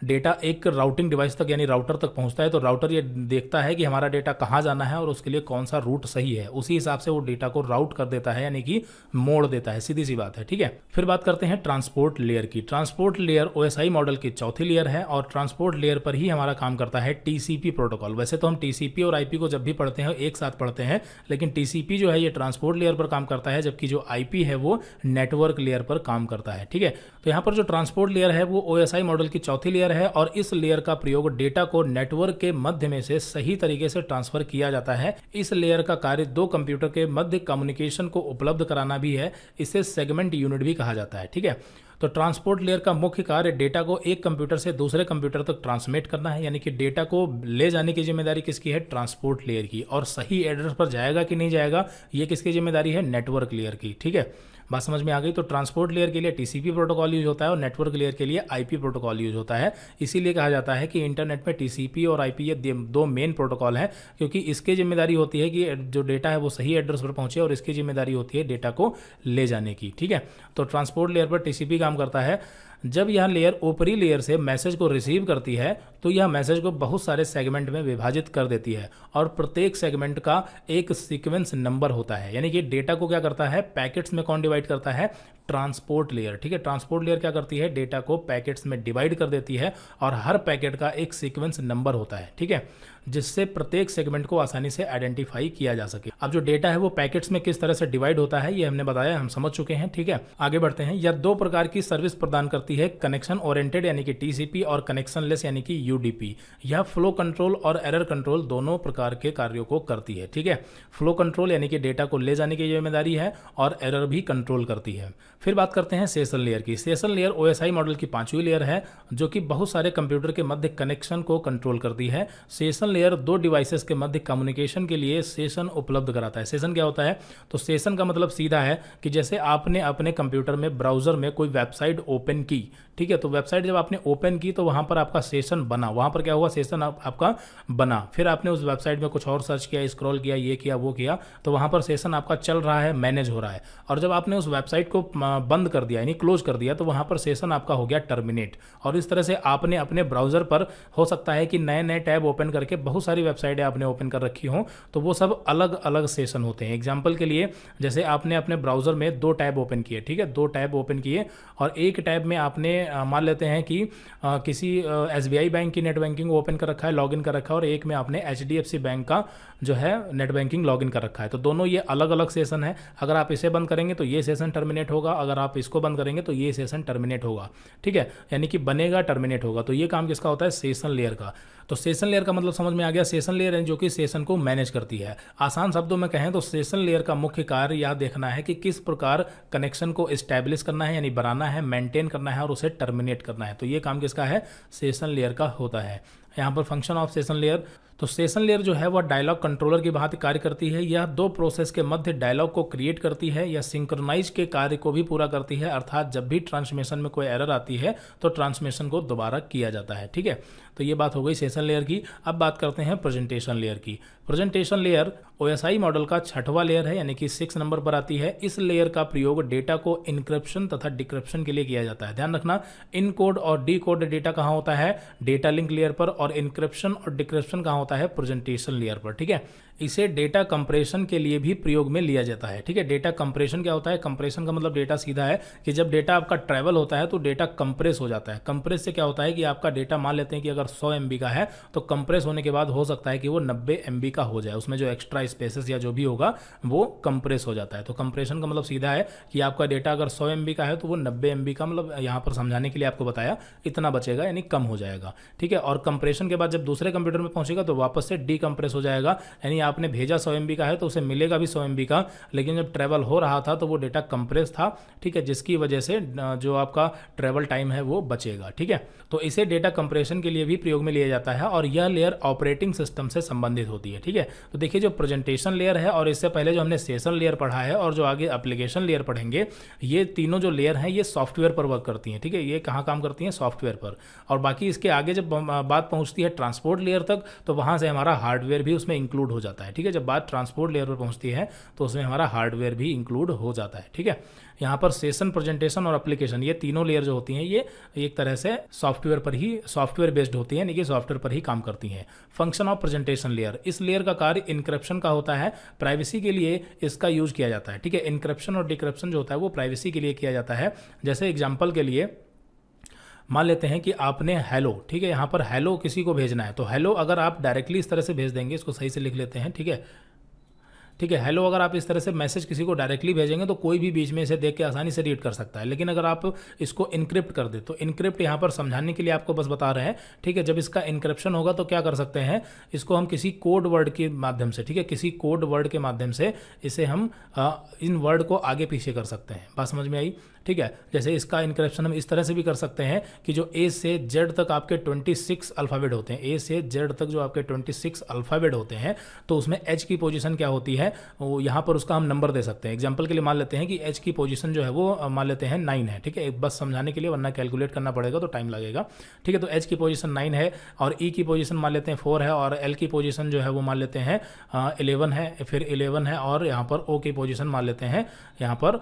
डेटा एक राउटिंग डिवाइस तक यानी राउटर तक पहुंचता है तो राउटर ये देखता है कि हमारा डेटा कहाँ जाना है और उसके लिए कौन सा रूट सही है, उसी हिसाब से वो डेटा को राउट कर देता है, यानी कि मोड़ देता है। सीधी सी बात है। ठीक है, फिर बात करते हैं ट्रांसपोर्ट लेयर की। ट्रांसपोर्ट लेयर ओएसआई मॉडल की चौथी लेयर है और ट्रांसपोर्ट लेयर पर ही हमारा काम करता है टीसीपी प्रोटोकॉल। वैसे तो हम टीसीपी और आईपी को जब भी पढ़ते हैं एक साथ पढ़ते हैं, लेकिन टीसीपी जो है ये ट्रांसपोर्ट लेयर पर काम करता है, जबकि जो आईपी है वो नेटवर्क लेयर पर काम करता है। ठीक है, तो यहाँ पर जो ट्रांसपोर्ट लेयर है वो ओएसआई मॉडल की चौथी लेयर है और इस लेयर का प्रयोग डेटा को नेटवर्क के मध्य में से सही तरीके से ट्रांसफर किया जाता है। इस लेयर का कार्य दो कंप्यूटर के मध्य कम्युनिकेशन को उपलब्ध कराना भी है। इसे सेगमेंट यूनिट भी कहा जाता है। ठीक है, तो ट्रांसपोर्ट लेयर का मुख्य कार्य डेटा को एक कंप्यूटर से दूसरे कंप्यूटर तक ट्रांसमिट करना है, यानी कि डेटा को ले जाने की जिम्मेदारी किसकी है, ट्रांसपोर्ट लेयर की, और सही एड्रेस पर जाएगा कि नहीं जाएगा ये किसकी जिम्मेदारी है, नेटवर्क लेयर की। ठीक है, बात समझ में आ गई। तो ट्रांसपोर्ट लेयर के लिए टीसीपी प्रोटोकॉल यूज होता है और नेटवर्क लेयर के लिए आईपी प्रोटोकॉल यूज होता है। इसीलिए कहा जाता है कि इंटरनेट में टीसीपी और आईपी ये दो मेन प्रोटोकॉल हैं, क्योंकि इसकी जिम्मेदारी होती है कि जो डेटा है वो सही एड्रेस पर पहुंचे और इसकी जिम्मेदारी होती है डेटा को ले जाने की। ठीक है, तो ट्रांसपोर्ट लेयर पर टीसीपी काम करता है। जब यह लेयर ऊपरी लेयर से मैसेज को रिसीव करती है तो यह मैसेज को बहुत सारे सेगमेंट में विभाजित कर देती है और प्रत्येक सेगमेंट का एक सीक्वेंस नंबर होता है, यानी कि डेटा को क्या करता है, पैकेट्स में कौन डिवाइड करता है, ट्रांसपोर्ट लेयर। ठीक है, ट्रांसपोर्ट लेयर क्या करती है, डेटा को पैकेट्स में डिवाइड कर देती है और हर पैकेट का एक सीक्वेंस नंबर होता है। ठीक है, जिससे प्रत्येक सेगमेंट को आसानी से आइडेंटिफाई किया जा सके। अब जो डेटा है वो पैकेट्स में किस तरह से डिवाइड होता है ये हमने बताया, हम समझ चुके हैं। ठीक है, आगे बढ़ते हैं। यह दो प्रकार की सर्विस प्रदान करती है, कनेक्शन ओरिएंटेड यानी कि टीसीपी और कनेक्शन लेस यानी कि यूडीपी। यह फ्लो कंट्रोल और एरर कंट्रोल दोनों प्रकार के कार्यों को करती है। ठीक है, फ्लो कंट्रोल यानी कि डेटा को ले जाने की जिम्मेदारी है और एरर भी कंट्रोल करती है। फिर बात करते हैं सेशन लेयर की। सेशन लेयर ओएसआई मॉडल की पांचवी लेयर है जो कि बहुत सारे कंप्यूटर के मध्य कनेक्शन को कंट्रोल करती है। सेशन लेयर दो डिवाइसेस के मध्य कम्युनिकेशन के लिए सेशन उपलब्ध कराता है। सेशन क्या होता है, तो सेशन का मतलब सीधा है कि जैसे आपने अपने कंप्यूटर में ब्राउजर में कोई वेबसाइट ओपन की, ठीक है, तो वेबसाइट जब आपने ओपन की तो वहां पर आपका सेशन बना, वहां पर क्या हुआ, सेशन आपका बना। फिर आपने उस वेबसाइट में कुछ और सर्च किया, स्क्रॉल किया, ये किया, वो किया, तो वहां पर सेशन आपका चल रहा है, मैनेज हो रहा है। और जब आपने उस वेबसाइट को बंद कर दिया यानी क्लोज कर दिया तो वहां पर सेशन आपका हो गया टर्मिनेट। और इस तरह से आपने अपने ब्राउजर पर हो सकता है कि नए नए टैब ओपन करके बहुत सारी वेबसाइटें आपने ओपन कर रखी हो, तो वो सब अलग अलग सेशन होते हैं। एग्जाम्पल के लिए जैसे आपने अपने ब्राउजर में दो टैब ओपन किए, ठीक है, दो टैब ओपन किए और एक टैब में आपने मान लेते हैं कि किसी एसबीआई बैंक की नेट बैंकिंग ओपन कर रखा है, लॉगिन कर रखा है, और एक में आपने एचडीएफसी बैंक का जो है नेट बैंकिंग लॉगिन कर रखा है। तो दोनों ये अलग अलग सेशन है। अगर आप इसे बंद करेंगे तो ये सेशन टर्मिनेट होगा, अगर आप इसको बंद करेंगे तो ये सेशन टर्मिनेट होगा। ठीक है, यानी कि बनेगा टर्मिनेट होगा। तो ये काम किसका होता है, सेशन लेयर का। तो सेशन लेयर का मतलब समझ में आ गया, सेशन लेयर है जो कि सेशन को मैनेज करती है। आसान शब्दों में कहें तो सेशन लेयर का मुख्य कार्य यह देखना है कि किस प्रकार कनेक्शन को एस्टैब्लिश करना है, यानी बनाना है, मेंटेन करना है और उसे टर्मिनेट करना है। तो ये काम किसका है, सेशन लेयर का होता है। यहाँ पर फंक्शन ऑफ सेशन लेयर, तो सेशन लेयर जो है वह डायलॉग कंट्रोलर की भांति कार्य करती है। यह दो प्रोसेस के मध्य डायलॉग को क्रिएट करती है या सिंक्रोनाइज के कार्य को भी पूरा करती है, अर्थात जब भी ट्रांसमिशन में कोई एरर आती है तो ट्रांसमिशन को दोबारा किया जाता है। ठीक है, तो ये बात हो गई सेशन लेयर की। अब बात करते हैं प्रेजेंटेशन लेयर की। प्रेजेंटेशन लेयर OSI मॉडल का 6वां लेयर है, यानी कि 6 नंबर पर आती है। इस लेयर का प्रयोग डेटा को इनक्रिप्शन तथा डिक्रिप्शन के लिए किया जाता है। ध्यान रखना, इनकोड और डीकोड डेटा कहाँ होता है? डेटा लिंक लेयर पर, और इनक्रिप्शन और डिक्रिप्शन कहाँ होता है? प्रेजेंटेशन लेयर पर। ठीक है, इसे डेटा कंप्रेशन के लिए भी प्रयोग में लिया जाता है। ठीक है, डेटा कंप्रेशन क्या होता है? कंप्रेशन का मतलब डेटा सीधा है कि जब डेटा आपका ट्रैवल होता है तो डेटा कंप्रेस हो जाता है। कंप्रेस से क्या होता है कि आपका डेटा, मान लेते हैं कि अगर 100 MB का है तो कंप्रेस होने के बाद हो सकता है कि वो 90 MB का हो जाए, उसमें जो एक्स्ट्रा स्पेसेस या जो भी होगा वो कंप्रेस हो जाता है। तो कंप्रेशन का मतलब सीधा है कि आपका डेटा अगर 100 MB का है तो वो 90 MB का, मतलब यहाँ पर समझाने के लिए आपको बताया, इतना बचेगा, यानी कम हो जाएगा। ठीक है, और कंप्रेशन के बाद जब दूसरे कंप्यूटर में पहुंचेगा तो वापस से डीकंप्रेस हो जाएगा, यानी आपने भेजा 100 MB का है तो उसे मिलेगा भी 100 MB का, लेकिन जब ट्रैवल हो रहा था तो वो डेटा कंप्रेस था। ठीक है, जिसकी वजह से जो आपका ट्रैवल टाइम है वो बचेगा। ठीक है, तो इसे डेटा कंप्रेशन के लिए भी प्रयोग में लिया जाता है, और यह लेयर ऑपरेटिंग सिस्टम से संबंधित होती है। ठीक है, तो देखिए जो प्रेजेंटेशन लेयर है, और इससे पहले जो हमने सेशन लेयर पढ़ा है, और जो आगे एप्लीकेशन लेयर पढ़ेंगे, ये तीनों जो लेयर हैं ये सॉफ्टवेयर पर वर्क करती हैं। ठीक है, ये कहाँ काम करती हैं? सॉफ्टवेयर पर। और बाकी इसके आगे जब बात पहुँचती है ट्रांसपोर्ट लेयर तक, तो वहाँ से हमारा हार्डवेयर भी उसमें इंक्लूड हो जाता है। ठीक है, जब बात ट्रांसपोर्ट लेयर पर पहुँचती है तो उसमें हमारा हार्डवेयर भी इंक्लूड हो जाता है। ठीक है, यहाँ पर सेशन, प्रेजेंटेशन और एप्लीकेशन, ये तीनों लेयर जो होती हैं ये एक तरह से सॉफ्टवेयर पर ही, सॉफ्टवेयर बेस्ड होती हैं, यानी कि सॉफ्टवेयर पर ही काम करती हैं। फंक्शन ऑफ प्रेजेंटेशन लेयर, इस लेयर का कार्य इनक्रिप्शन का होता है। प्राइवेसी के लिए इसका यूज किया जाता है। ठीक है, इनक्रिप्शन और डिक्रिप्शन जो होता है वो प्राइवेसी के लिए किया जाता है। जैसे एग्जाम्पल के लिए मान लेते हैं कि आपने हेलो, ठीक है, यहाँ पर हेलो किसी को भेजना है, तो हेलो अगर आप डायरेक्टली इस तरह से भेज देंगे, इसको सही से लिख लेते हैं। ठीक है, ठीक है, हेलो अगर आप इस तरह से मैसेज किसी को डायरेक्टली भेजेंगे तो कोई भी बीच में इसे देख के आसानी से रीड कर सकता है। लेकिन अगर आप इसको इनक्रिप्ट कर दे, तो इनक्रिप्ट यहाँ पर समझाने के लिए आपको बस बता रहे हैं। ठीक है, जब इसका इनक्रिप्शन होगा तो क्या कर सकते हैं, इसको हम किसी कोड वर्ड के माध्यम से, ठीक है, किसी कोड वर्ड के माध्यम से इसे हम इन वर्ड को आगे पीछे कर सकते हैं। बात समझ में आई? ठीक है, जैसे इसका इनक्रिप्शन हम इस तरह से भी कर सकते हैं कि जो A से Z तक आपके 26 अल्फ़ाबेट होते हैं, A से Z तक जो आपके 26 अल्फ़ाबेट होते हैं, तो उसमें H की पोजीशन क्या होती है, वो यहाँ पर उसका हम नंबर दे सकते हैं। एग्जांपल के लिए मान लेते हैं कि H की पोजीशन जो है वो मान लेते हैं 9 है। ठीक है, बस समझाने के लिए, वरना कैलकुलेट करना पड़ेगा तो टाइम लगेगा। ठीक है, तो H की पोजीशन 9 है, और E की पोजीशन मान लेते हैं 4 है, और L की पोजीशन जो है वो मान लेते हैं 11 है, फिर 11 है, और यहाँ पर O की पोजीशन मान लेते हैं यहाँ पर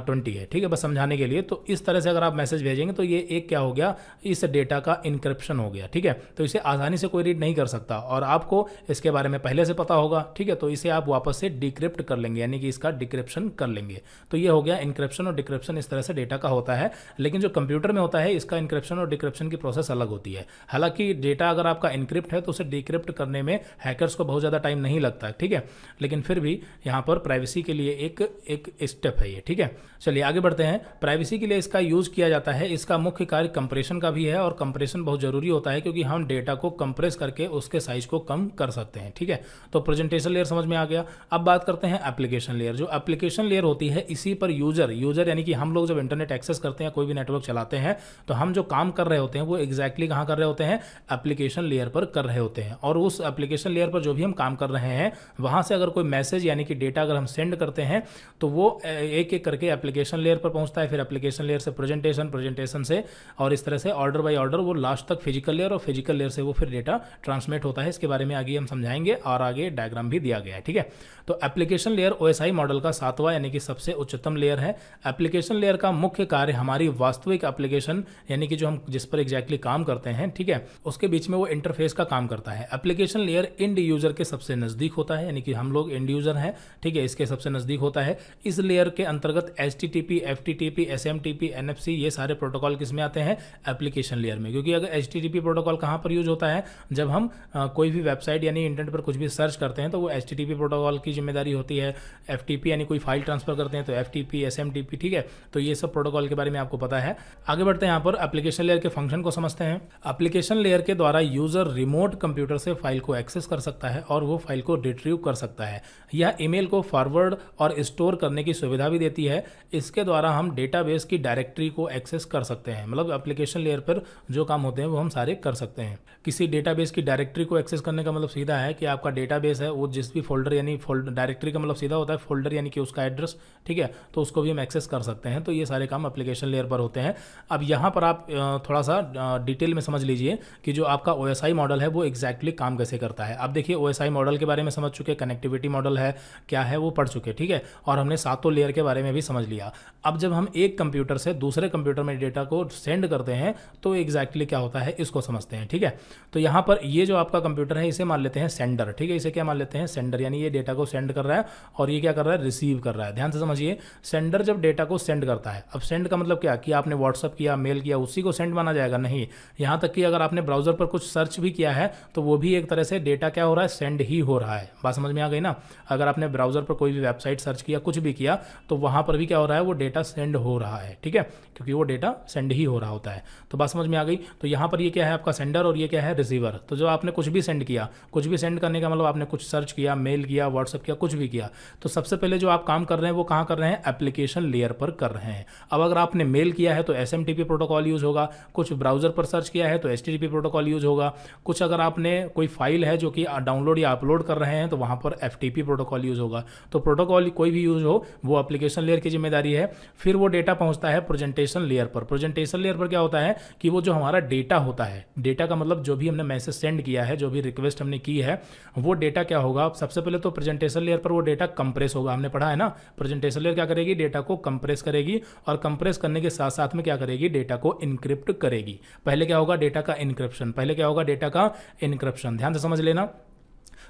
20 है। ठीक है, बस समझाने के लिए। तो इस तरह से अगर आप मैसेज भेजेंगे तो ये एक क्या हो गया, इस डेटा का इनक्रिप्शन हो गया। ठीक है, तो इसे आसानी से कोई रीड नहीं कर सकता, और आपको इसके बारे में पहले से पता होगा। ठीक है, तो इसे आप वापस से डिक्रिप्ट कर लेंगे, यानी कि इसका डिक्रिप्शन कर लेंगे। तो ये हो गया इनक्रिप्शन और डिक्रिप्शन, इस तरह से डेटा का होता है। लेकिन जो कंप्यूटर में होता है, इसका इनक्रिप्शन और डिक्रिप्शन की प्रोसेस अलग होती है। हालांकि डेटा अगर आपका इनक्रिप्ट है तो उसे डिक्रिप्ट करने में हैकर्स को बहुत ज़्यादा टाइम नहीं लगता है। ठीक है, लेकिन फिर भी यहाँ पर प्राइवेसी के लिए एक स्टेप है ये। ठीक है, चलिए आगे बढ़ते हैं। प्राइवेसी के लिए इसका यूज किया जाता है। इसका मुख्य कार्य कंप्रेशन का भी है, और कंप्रेशन बहुत जरूरी होता है क्योंकि हम डेटा को कंप्रेस करके उसके साइज को कम कर सकते हैं। ठीक है, तो प्रेजेंटेशन लेयर समझ में आ गया। अब बात करते हैं एप्लीकेशन लेयर। जो एप्लीकेशन लेयर होती है, इसी पर यूजर यानी कि हम लोग जब इंटरनेट एक्सेस करते हैं, कोई भी नेटवर्क चलाते हैं, तो हम जो काम कर रहे होते हैं वो एग्जैक्टली कहाँ कर रहे होते हैं, एप्लीकेशन लेयर पर कर रहे होते हैं। और उस एप्लीकेशन लेयर पर जो भी हम काम कर रहे हैं, वहां से अगर कोई मैसेज यानी कि डेटा अगर हम सेंड करते हैं तो वो एक एक करके एप्लीकेशन लेयर पर पहुंचता है, फिर एप्लीकेशन लेयर से प्रेजेंटेशन से, और इस तरह से ऑर्डर बाय ऑर्डर वो लास्ट तक फिजिकल लेयर, और फिजिकल लेयर से वो फिर डेटा ट्रांसमिट होता है। इसके बारे में आगे हम समझाएंगे, और आगे डायग्राम भी दिया गया है। ठीक है, तो एप्लीकेशन लेयर OSI मॉडल का 7वां यानी कि सबसे उच्चतम लेयर है। एप्लीकेशन लेयर का मुख्य कार्य हमारी वास्तविक एप्लीकेशन, यानी कि जो हम जिस पर एग्जैक्टली काम करते हैं, ठीक है, उसके बीच में वो इंटरफेस का काम करता है। एप्लीकेशन लेयर इंड यूजर के सबसे नजदीक होता है, यानी कि हम लोग इंड यूजर हैं। ठीक है, इसके सबसे नजदीक होता है। इस लेयर के अंतर्गत HTTP, FTTP, SMTP, NFC ये सारे प्रोटोकॉल किसमें आते हैं, एप्लीकेशन लेयर में। क्योंकि अगर HTTP प्रोटोकॉल कहाँ पर यूज होता है, जब हम कोई भी वेबसाइट यानी इंटरनेट पर कुछ भी सर्च करते हैं तो वो HTTP प्रोटोकॉल की जिम्मेदारी होती है। FTP यानी कोई फाइल ट्रांसफर करते हैं तो FTP, SMTP, ठीक है, तो ये सब प्रोटोकॉल के बारे में आपको पता है। आगे बढ़ते हैं, यहाँ पर एप्लीकेशन लेयर के फंक्शन को समझते हैं। एप्लीकेशन लेयर के द्वारा यूजर रिमोट कंप्यूटर से फाइल को एक्सेस कर सकता है और वो फाइल को रिट्रीव कर सकता है। यह ईमेल को फॉरवर्ड और स्टोर करने की सुविधा भी देती है। इसके द्वारा हम डेटाबेस की डायरेक्टरी को एक्सेस कर सकते हैं। मतलब एप्लीकेशन लेयर पर जो काम होते हैं वो हम सारे कर सकते हैं। किसी डेटाबेस की डायरेक्टरी को एक्सेस करने का मतलब सीधा है कि आपका डेटाबेस है वो जिस भी फोल्डर, यानी डायरेक्टरी का मतलब सीधा होता है फोल्डर यानी कि उसका एड्रेस, ठीक है, तो उसको भी हम एक्सेस कर सकते हैं। तो ये सारे काम एप्लीकेशन लेयर पर होते हैं। अब यहाँ पर आप थोड़ा सा डिटेल में समझ लीजिए कि जो आपका OSI मॉडल है वो एग्जैक्टली काम कैसे करता है। अब देखिए OSI मॉडल के बारे में समझ चुके, कनेक्टिविटी मॉडल है क्या है वो पढ़ चुके, ठीक है, और हमने सातों लेयर के बारे में भी समझ लिया। अब जब हम एक कंप्यूटर से दूसरे कंप्यूटर में डेटा को सेंड करते हैं तो एग्जैक्टली क्या होता है इसको समझते हैं, ठीक है। तो यहाँ पर ये जो आपका कंप्यूटर है इसे मान लेते हैं सेंडर, ठीक है, इसे क्या मान लेते हैं सेंडर, यानी ये डेटा को सेंड कर रहा है और ये क्या कर रहा है रिसीव कर रहा है। ध्यान से समझिए, सेंडर जब डेटा को सेंड करता है, अब सेंड का मतलब क्या कि आपने व्हाट्सअप किया, मेल किया, उसी को सेंड माना जाएगा? नहीं, यहाँ तक कि अगर आपने ब्राउजर पर कुछ सर्च भी किया है तो वो भी एक तरह से डेटा क्या हो रहा है, सेंड ही हो रहा है। बात समझ में आ गई ना? अगर आपने ब्राउजर पर कोई भी वेबसाइट सर्च किया, कुछ भी किया, तो वहां पर भी क्या हो रहा है, वो डेटा सेंड हो रहा है, ठीक है, क्योंकि वो डेटा सेंड ही हो रहा होता है। तो बात समझ में आ गई? तो यहाँ पर ये क्या है आपका सेंडर और ये क्या है रिसीवर। तो जो आपने कुछ भी सेंड किया, कुछ भी सेंड करने का मतलब आपने कुछ सर्च किया, मेल किया, व्हाट्सअप किया, कुछ भी किया, तो सबसे पहले जो आप काम कर रहे हैं वो कहाँ कर रहे हैं, एप्लीकेशन लेयर पर कर रहे हैं। अब अगर आपने मेल किया है तो SMTP प्रोटोकॉल यूज होगा, कुछ ब्राउजर पर सर्च किया है तो HTTP प्रोटोकॉल यूज होगा, कुछ अगर आपने कोई फाइल है जो कि डाउनलोड या अपलोड कर रहे हैं तो वहां पर FTP प्रोटोकॉल यूज होगा। तो प्रोटोकॉल कोई भी यूज हो वो एप्लीकेशन लेयर की जिम्मेदारी है। फिर वो डेटा पहुंचता है प्रेजेंटेशन लेयर पर। प्रेजेंटेशन लेयर पर क्या होता है कि वो जो हमारा डेटा होता है, डेटा का मतलब जो भी हमने मैसेज सेंड किया है, जो भी रिक्वेस्ट हमने की है, वो डेटा क्या होगा, सबसे पहले तो प्रेजेंटेशन लेयर पर वो डेटा कंप्रेस होगा। हमने पढ़ा है ना, प्रेजेंटेशन लेयर क्या करेगी, डेटा को कंप्रेस करेगी और कंप्रेस करने के साथ साथ में क्या करेगी, डेटा को इनक्रिप्ट करेगी। पहले क्या होगा, डेटा का इनक्रिप्शन, पहले क्या होगा, डेटा का इनक्रिप्शन। ध्यान से समझ लेना,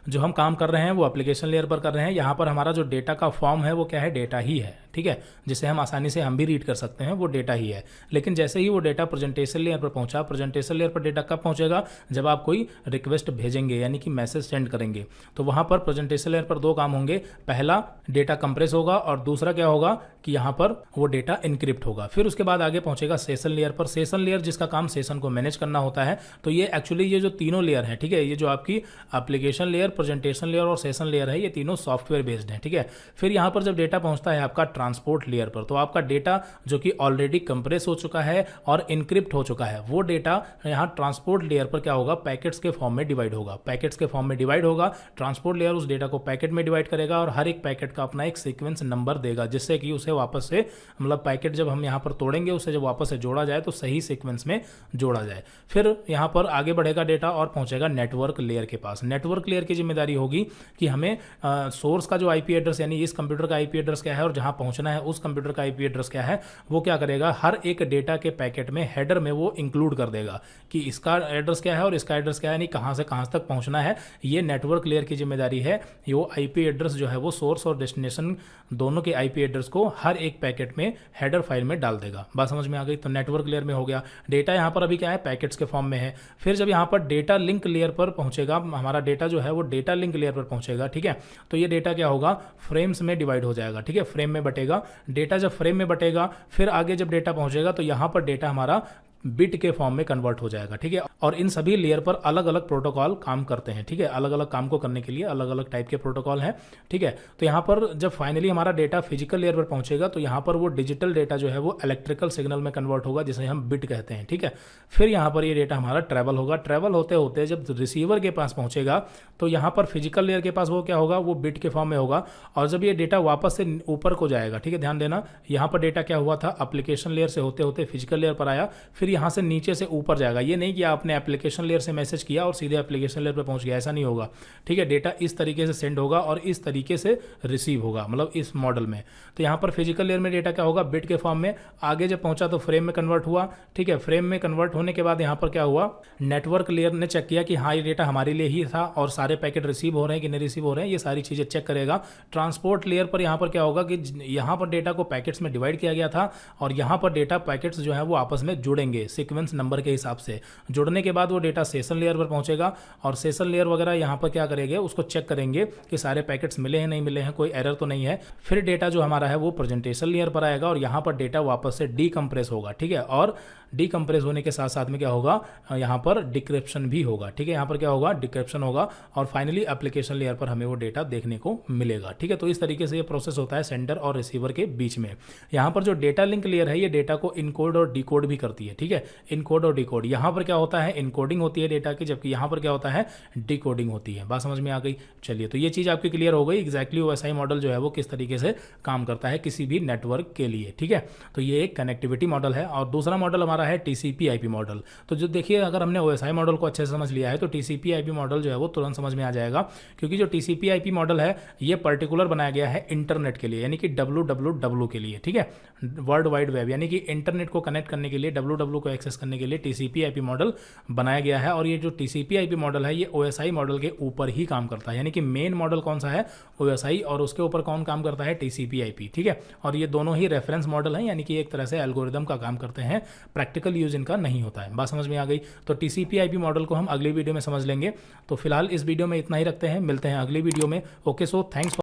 जो हम काम कर रहे हैं वो एप्लीकेशन लेयर पर कर रहे हैं। यहाँ पर हमारा जो डेटा का फॉर्म है वो क्या है, डेटा ही है, ठीक है, जिसे हम आसानी से हम भी रीड कर सकते हैं, वो डेटा ही है। लेकिन जैसे ही वो डेटा प्रेजेंटेशन लेयर पर पहुंचा, प्रेजेंटेशन लेयर पर डेटा कब पहुंचेगा, जब आप कोई रिक्वेस्ट भेजेंगे यानी कि मैसेज सेंड करेंगे, तो वहां पर प्रेजेंटेशन लेयर पर दो काम होंगे। पहला डेटा कंप्रेस होगा और दूसरा क्या होगा कि यहाँ पर वो डेटा इनक्रिप्ट होगा। फिर उसके बाद आगे पहुंचेगा सेशन लेयर पर। सेशन लेयर जिसका काम सेशन को मैनेज करना होता है। तो ये एक्चुअली ये जो तीनों लेयर है, ठीक है, ये जो आपकी एप्लीकेशन लेयर, प्रेजेंटेशन लेयर और सेशन लेयर है, ये तीनों सॉफ्टवेयर बेस्ड है, ठीक है। फिर यहाँ पर जब डेटा पहुंचता है आपका ट्रांसपोर्ट लेयर पर, तो आपका डेटा जो कि ऑलरेडी कंप्रेस हो चुका है और इनक्रिप्ट हो चुका है, वो डेटा यहाँ ट्रांसपोर्ट लेयर पर क्या होगा, पैकेट्स के फॉर्म में डिवाइड होगा। पैकेट्स के फॉर्म में डिवाइड होगा, ट्रांसपोर्ट लेयर उस डेटा को पैकेट में डिवाइड करेगा और हर एक पैकेट का अपना एक सीक्वेंस नंबर देगा, जिससे कि उसे वापस से, मतलब पैकेट जब हम यहाँ पर तोड़ेंगे उसे जब वापस से जोड़ा जाए तो सही सीक्वेंस में जोड़ा जाए। फिर यहाँ पर आगे बढ़ेगा डेटा और पहुंचेगा नेटवर्क लेयर के पास। नेटवर्क लेयर की जिम्मेदारी होगी कि हमें सोर्स का जो आईपी एड्रेस, यानी इस कंप्यूटर का आईपी एड्रेस क्या है और जहां पहुंचना है उस कंप्यूटर का आईपी एड्रेस क्या है, वो क्या करेगा, हर एक डेटा के पैकेट में हेडर में वो इंक्लूड कर देगा कि इसका एड्रेस क्या है और इसका एड्रेस क्या है, यानी कहां से कहां तक पहुंचना है। ये नेटवर्क लेयर की जिम्मेदारी है। वो आईपी एड्रेस जो है वो सोर्स और डेस्टिनेशन दोनों के आईपी एड्रेस को हर एक पैकेट में हेडर फाइल में डाल देगा। बात समझ में आ गई? तो नेटवर्क लेयर में हो गया। डेटा यहाँ पर अभी क्या है, पैकेट्स के फॉर्म में है। फिर जब यहाँ पर डेटा लिंक लेयर पर पहुंचेगा, हमारा डेटा जो है वो डेटा लिंक लेयर पर पहुंचेगा, ठीक है। तो ये डेटा क्या होगा, फ्रेम्स में डिवाइड हो जाएगा, ठीक है, फ्रेम में बटेगा डेटा। जब फ्रेम में बटेगा फिर आगे जब डेटा पहुंचेगा तो यहाँ पर डेटा हमारा बिट के फॉर्म में कन्वर्ट हो जाएगा, ठीक है। और इन सभी लेयर पर अलग अलग प्रोटोकॉल काम करते हैं, ठीक है। अलग अलग काम को करने के लिए अलग अलग टाइप के प्रोटोकॉल हैं, ठीक है। तो यहाँ पर जब फाइनली हमारा डेटा फिजिकल लेयर पर पहुंचेगा तो यहाँ पर वो डिजिटल डेटा जो है वो इलेक्ट्रिकल सिग्नल में कन्वर्ट होगा, जिसे हम बिट कहते हैं, ठीक है। फिर यहाँ पर ये डेटा हमारा ट्रैवल होगा। ट्रैवल होते होते जब रिसीवर के पास पहुंचेगा तो यहाँ पर फिजिकल लेयर के पास वो क्या होगा, वो बिट के फॉर्म में होगा। और जब ये डेटा वापस से ऊपर को जाएगा, ठीक है, ध्यान देना, यहाँ पर डेटा क्या हुआ था, एप्लीकेशन लेयर से होते होते फिजिकल लेयर पर आया, फिर यहाँ से नीचे से ऊपर जाएगा। ये नहीं कि आपने एप्लीकेशन लेयर से मैसेज किया और सीधे एप्लीकेशन लेयर पे पहुंच गया, ऐसा नहीं होगा, ठीक है। डेटा इस तरीके से सेंड होगा और इस तरीके से रिसीव होगा, मतलब इस मॉडल में। तो यहाँ पर फिजिकल लेयर में डेटा क्या होगा, बिट के फॉर्म में। आगे जब पहुंचा तो फ्रेम में कन्वर्ट हुआ, ठीक है। फ्रेम में कन्वर्ट होने के बाद यहाँ पर क्या हुआ, नेटवर्क लेयर ने चेक किया कि हाँ ये डेटा हमारे लिए ही था और सारे पैकेट रिसीव हो रहे हैं कि नहीं रिसीव हो रहे हैं, ये सारी चीजें चेक करेगा। ट्रांसपोर्ट लेयर पर यहाँ पर क्या होगा कि यहाँ पर डेटा को पैकेट्स में डिवाइड किया गया था और यहाँ पर डेटा पैकेट्स जो है वो आपस में जुड़ेंगे सीक्वेंस नंबर के हिसाब से। जुड़ने के बाद वो डेटा सेशन लेयर पर पहुंचेगा और सेशन लेयर वगैरह यहाँ पर क्या करेंगे, उसको चेक करेंगे कि सारे पैकेट्स मिले हैं नहीं मिले हैं, कोई एरर तो नहीं है। फिर डेटा जो हमारा है वो प्रेजेंटेशन लेयर पर आएगा और यहाँ पर डेटा वापस से डीकंप्रेस होगा, ठीक है। और डीकम्प्रेस होने के साथ साथ में क्या होगा, यहाँ पर डिक्रिप्शन भी होगा। ठीक है, यहाँ पर क्या होगा, डिक्रिप्शन होगा और फाइनली एप्लीकेशन लेयर पर हमें वो डेटा देखने को मिलेगा। ठीक है, तो इस तरीके से ये प्रोसेस होता है सेंडर और रिसीवर के बीच में। यहाँ पर जो डेटा लिंक लेयर है ये डेटा को इनकोड और डिकोड भी करती है। ठीक है, इनकोड और डिकोड, यहाँ पर क्या होता है, इनकोडिंग होती है डेटा की, जबकि यहाँ पर क्या होता है, डिकोडिंग होती है। बात समझ में आ गई। चलिए, तो ये चीज़ आपकी क्लियर हो गई एग्जैक्टली ओएसआई मॉडल जो है वो किस तरीके से काम करता है किसी भी नेटवर्क के लिए। ठीक है, तो ये एक कनेक्टिविटी मॉडल है। और दूसरा मॉडल हमारा है टीसीपी आईपी मॉडल। तो जो देखिए, अगर हमने ओएसआई मॉडल को अच्छे से समझ लिया है तो टीसीपी आईपी मॉडल जो है वो तुरंत समझ में आ जाएगा, क्योंकि जो टीसीपी आईपी मॉडल है ये पर्टिकुलर बनाया गया है इंटरनेट के लिए, यानी कि www के लिए। ठीक है, वर्ल्ड वाइड वेब, यानी कि इंटरनेट को कनेक्ट करने के लिए, www को एक्सेस करने के लिए टीसीपी आईपी मॉडल बनाया गया है। और ये जो टीसीपी आईपी मॉडल है ये ओएसआई मॉडल के ऊपर ही काम करता है, यानी कि मेन मॉडल कौन सा है, ओएसआई, और उसके ऊपर कौन काम करता है, टीसीपी आईपी। ठीक है, और ये दोनों ही रेफरेंस मॉडल हैं, यानी कि एक तरह से एल्गोरिदम का काम करते हैं, प्रैक्टिकल यूज इनका नहीं होता है। बात समझ में आ गई। तो टीसीपी आईपी मॉडल को हम अगली वीडियो में समझ लेंगे। तो फिलहाल इस वीडियो में इतना ही रखते हैं, मिलते हैं अगली वीडियो में। Okay, so thanks.